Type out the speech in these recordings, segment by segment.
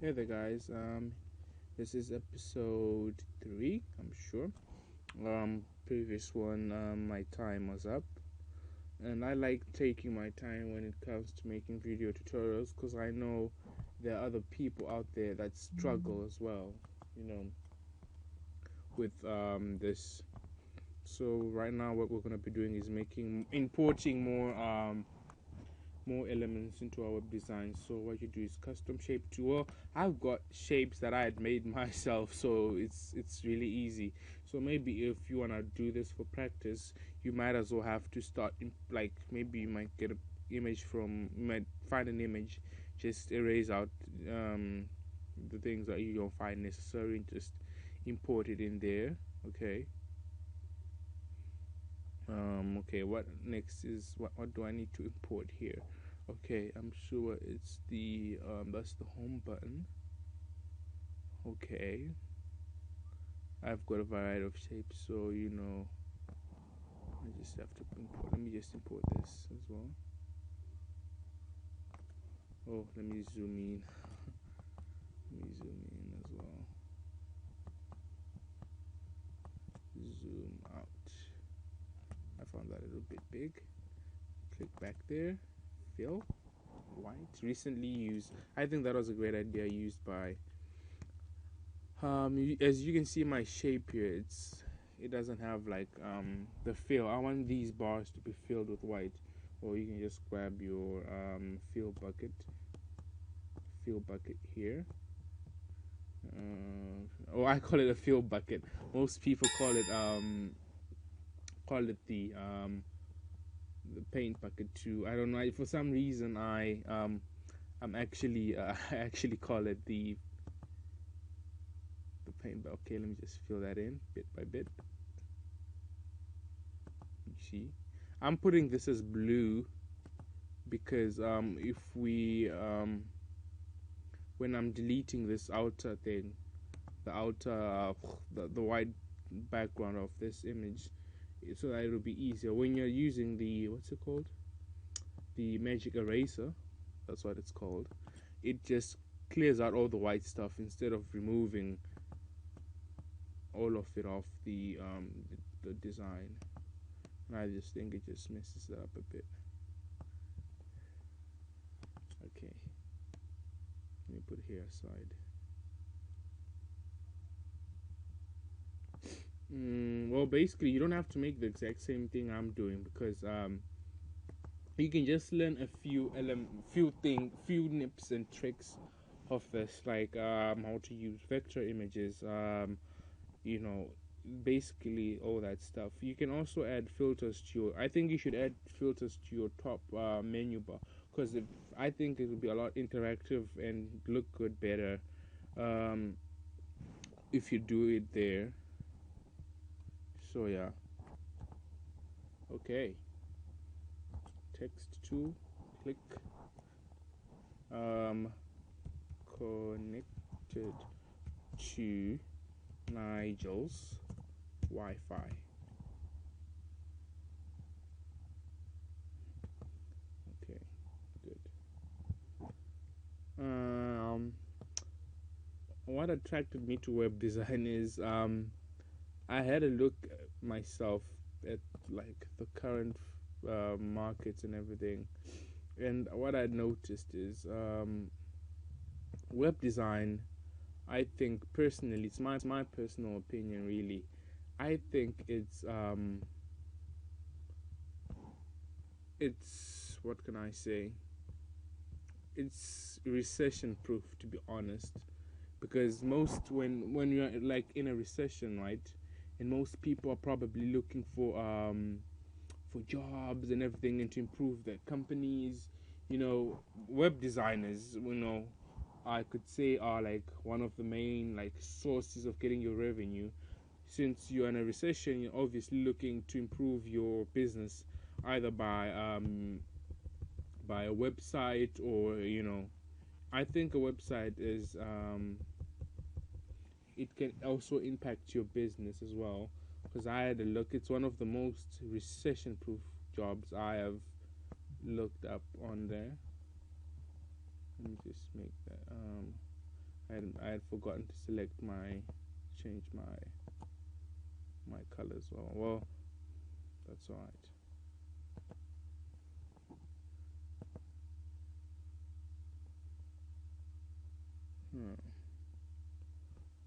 Hey there, guys. This is episode 3, I'm sure. Previous one, my time was up, and I like taking my time when it comes to making video tutorials because I know there are other people out there that struggle as well, you know, with this. So right now, what we're gonna be doing is importing more elements into our web design. So what you do is custom shape tool. Well, I've got shapes that I had made myself, so it's really easy. So maybe if you wanna do this for practice, you might as well have to start like maybe you might get an image from, you might find an image, just erase out the things that you don't find necessary and just import it in there. Okay. Okay, what next is what do I need to import here? Okay, I'm sure it's the that's the home button. Okay, I've got a variety of shapes, so I just have to import. Let me just import this as well. Oh, let me zoom in. Let me zoom in as well. Zoom out. I found that a little bit big. Click back there. Fill white. Recently used. I think that was a great idea used by as you can see my shape here, it doesn't have like the fill. I want these bars to be filled with white, or you can just grab your fill bucket here. Oh, I call it a fill bucket. Most people call it the paint bucket too. I don't know, for some reason I'm actually I actually call it the paint. But okay, let me just fill that in bit by bit. You see, I'm putting this as blue because if we when I'm deleting this outer thing, the outer the white background of this image, so that it'll be easier when you're using the, what's it called, the magic eraser, that's what it's called. It just clears out all the white stuff instead of removing all of it off the design. And I just think it just messes it up a bit. Okay, let me put it here aside. Well, basically, you don't have to make the exact same thing I'm doing because you can just learn a few nips and tricks of this, like how to use vector images, you know, basically all that stuff. You can also add filters to your. I think you should add filters to your top menu bar because I think it will be a lot interactive and look good better if you do it there. So yeah. Okay. Text tool. Click. Connected to Nigel's Wi-Fi. Okay, good. What attracted me to web design is I had a look myself at like the current markets and everything, and what I noticed is web design. I think personally, it's my personal opinion, really. I think it's what can I say? It's recession proof, to be honest, because most when you're like in a recession, right, and most people are probably looking for jobs and everything and to improve their companies. Web designers, I could say are like one of the main like sources of getting your revenue. Since you're in a recession, you're obviously looking to improve your business either by a website, or I think a website is it can also impact your business as well, because I had a look. It's one of the most recession proof jobs I have looked up on there. Let me just make that I had forgotten to change my colors. Well, that's all right.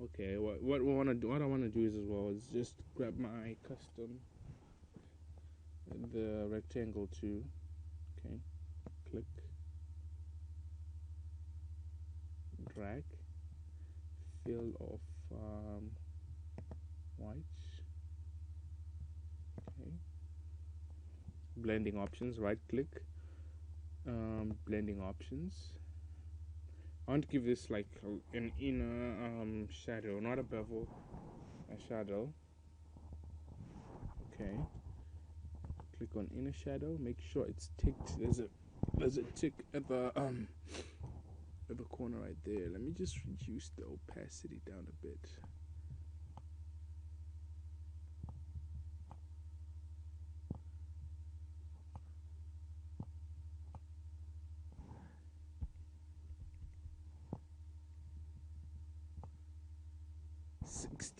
Okay, what I want to do is as well is just grab my custom, the rectangle too. Okay, click, drag, fill of white. Okay, blending options. Right click, blending options. I want to give this like an inner shadow, not a bevel, a shadow. Okay. Click on inner shadow. Make sure it's ticked. There's a tick at the corner right there. Let me just reduce the opacity down a bit.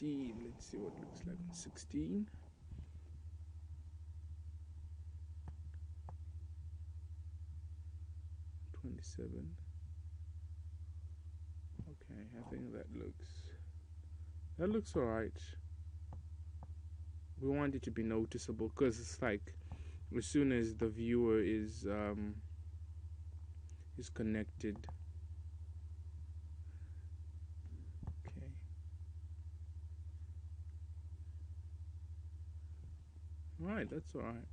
Let's see what it looks like on 16. $27. Okay, I think that looks alright. We want it to be noticeable because it's like as soon as the viewer is connected. Okay. Alright, that's alright.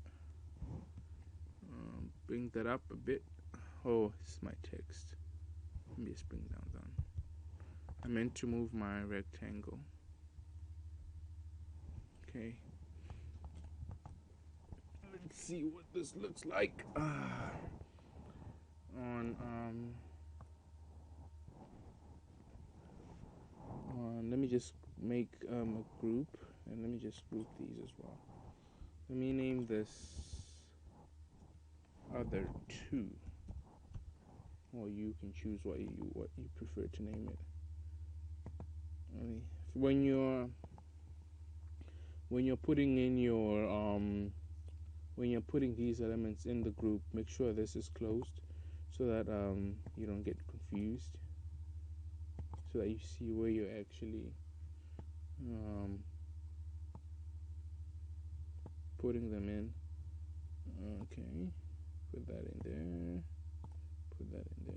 Bring that up a bit. Oh, this is my text. Let me just bring down. I meant to move my rectangle. Okay. Let's see what this looks like. Let me just make a group, and let me just group these as well. Let me name this other 2, or you can choose what you prefer to name it. When you're putting in your when you're putting these elements in the group, make sure this is closed so that you don't get confused, so that you see where you're actually putting them in. Okay, put that in there, put that in there.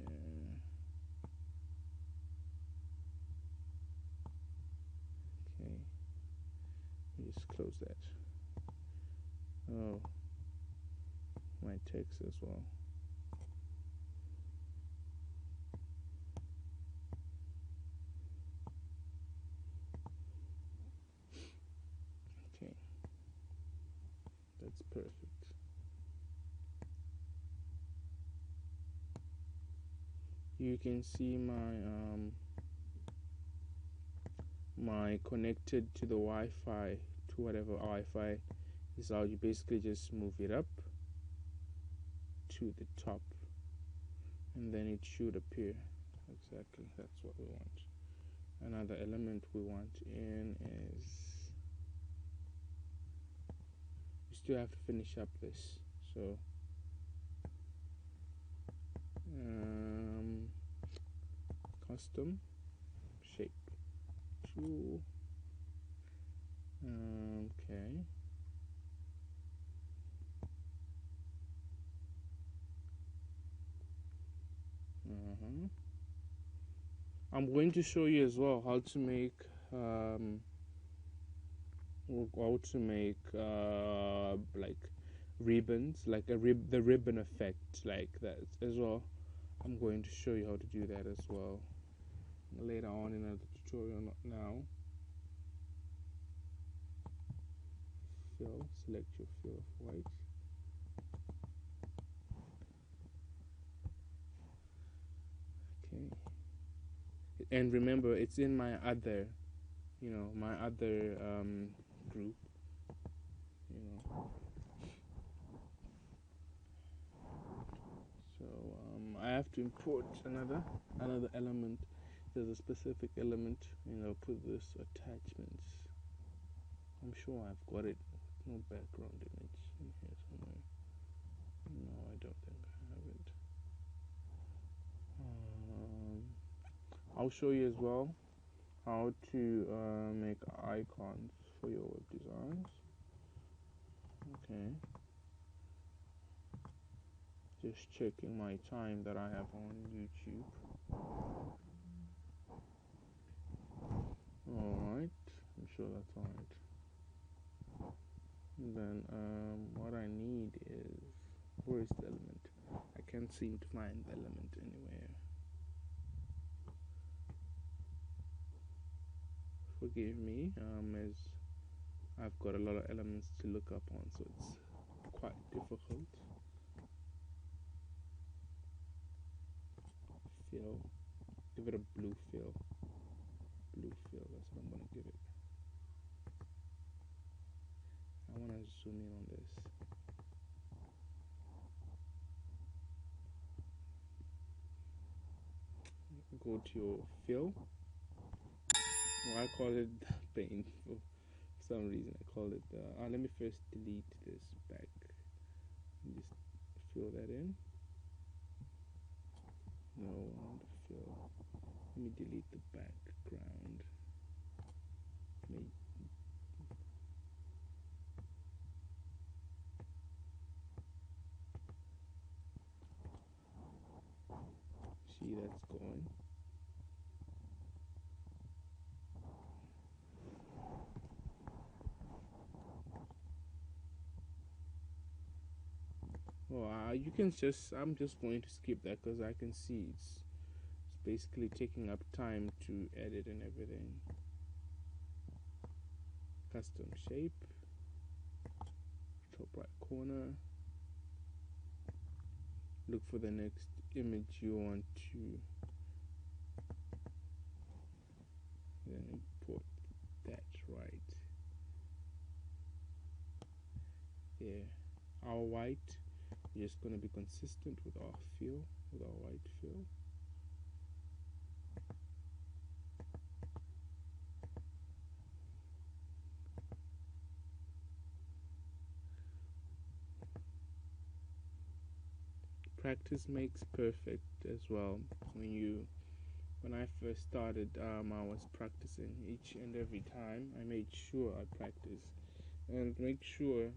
Okay, just close that. Oh, my text as well. Okay, that's perfect. You can see my connected to the Wi-Fi, to whatever Wi-Fi is out. You basically just move it up to the top, and then it should appear. Exactly, that's what we want. Another element we want in is, we still have to finish up this, so custom shape tool. Okay. I'm going to show you as well how to make like ribbons, like the ribbon effect, like that as well. I'm going to show you how to do that as well later on in another tutorial, not now. Select your fill of white. Okay, and remember, it's in my other, my other group, so I have to import another element there's a specific element, and I'll put this attachments. I'm sure I've got it. No background image in here somewhere. No, I don't think I have it. I'll show you as well how to make icons for your web designs. Okay. Just checking my time that I have on YouTube. Alright, I'm sure that's alright. Then what I need is, where is the element? I can't seem to find the element anywhere. Forgive me, as I've got a lot of elements to look up on, so it's quite difficult. Fill, give it a blue fill. Blue fill, that's what I'm gonna give it. I wanna zoom in on this. Go to your fill. Well, I call it paint for some reason. I call it. Let me first delete this back. Just fill that in. No, I want to fill. Let me delete the background. See, that's going. Well, you can just. I'm just going to skip that because I can see it's basically taking up time to edit and everything. Custom shape. Top right corner. Look for the next image you want to. Then import that right there. Our white, we're just going to be consistent with our fill, with our white fill. Practice makes perfect as well. When I first started, I was practicing each and every time. I made sure I practice and make sure.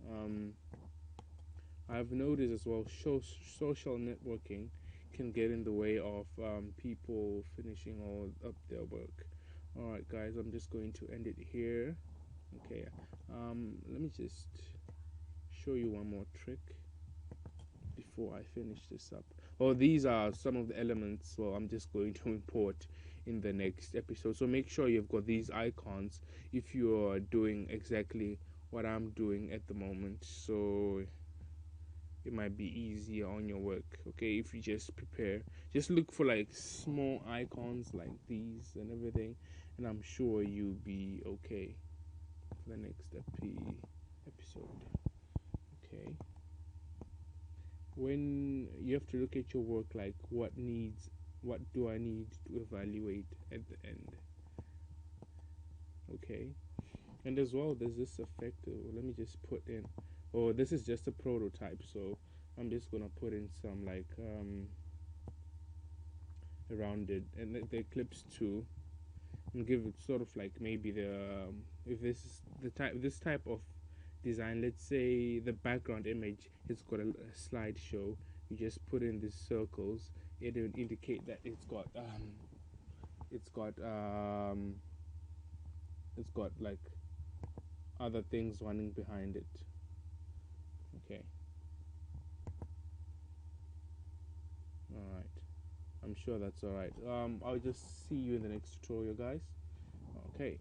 I've noticed as well, social networking can get in the way of people finishing all up their work. Alright guys, I'm just going to end it here. Okay, let me just show you one more trick before I finish this up. Oh, these are some of the elements, well, I'm just going to import in the next episode. So make sure you've got these icons if you're doing exactly what I'm doing at the moment. So it might be easier on your work. Okay, if you just prepare, just look for like small icons like these and everything, and I'm sure you'll be okay for the next episode. Okay, when you have to look at your work, like what do I need to evaluate at the end? Okay, and as well there's this effect. Let me just put in, oh, this is just a prototype, so I'm just gonna put in some like around it, and the eclipse too, and give it sort of like maybe the if this is this type of design. Let's say the background image has got a slideshow. You just put in these circles. It will indicate that it's got like other things running behind it. Okay. Alright. I'm sure that's alright. I'll just see you in the next tutorial, guys. Okay.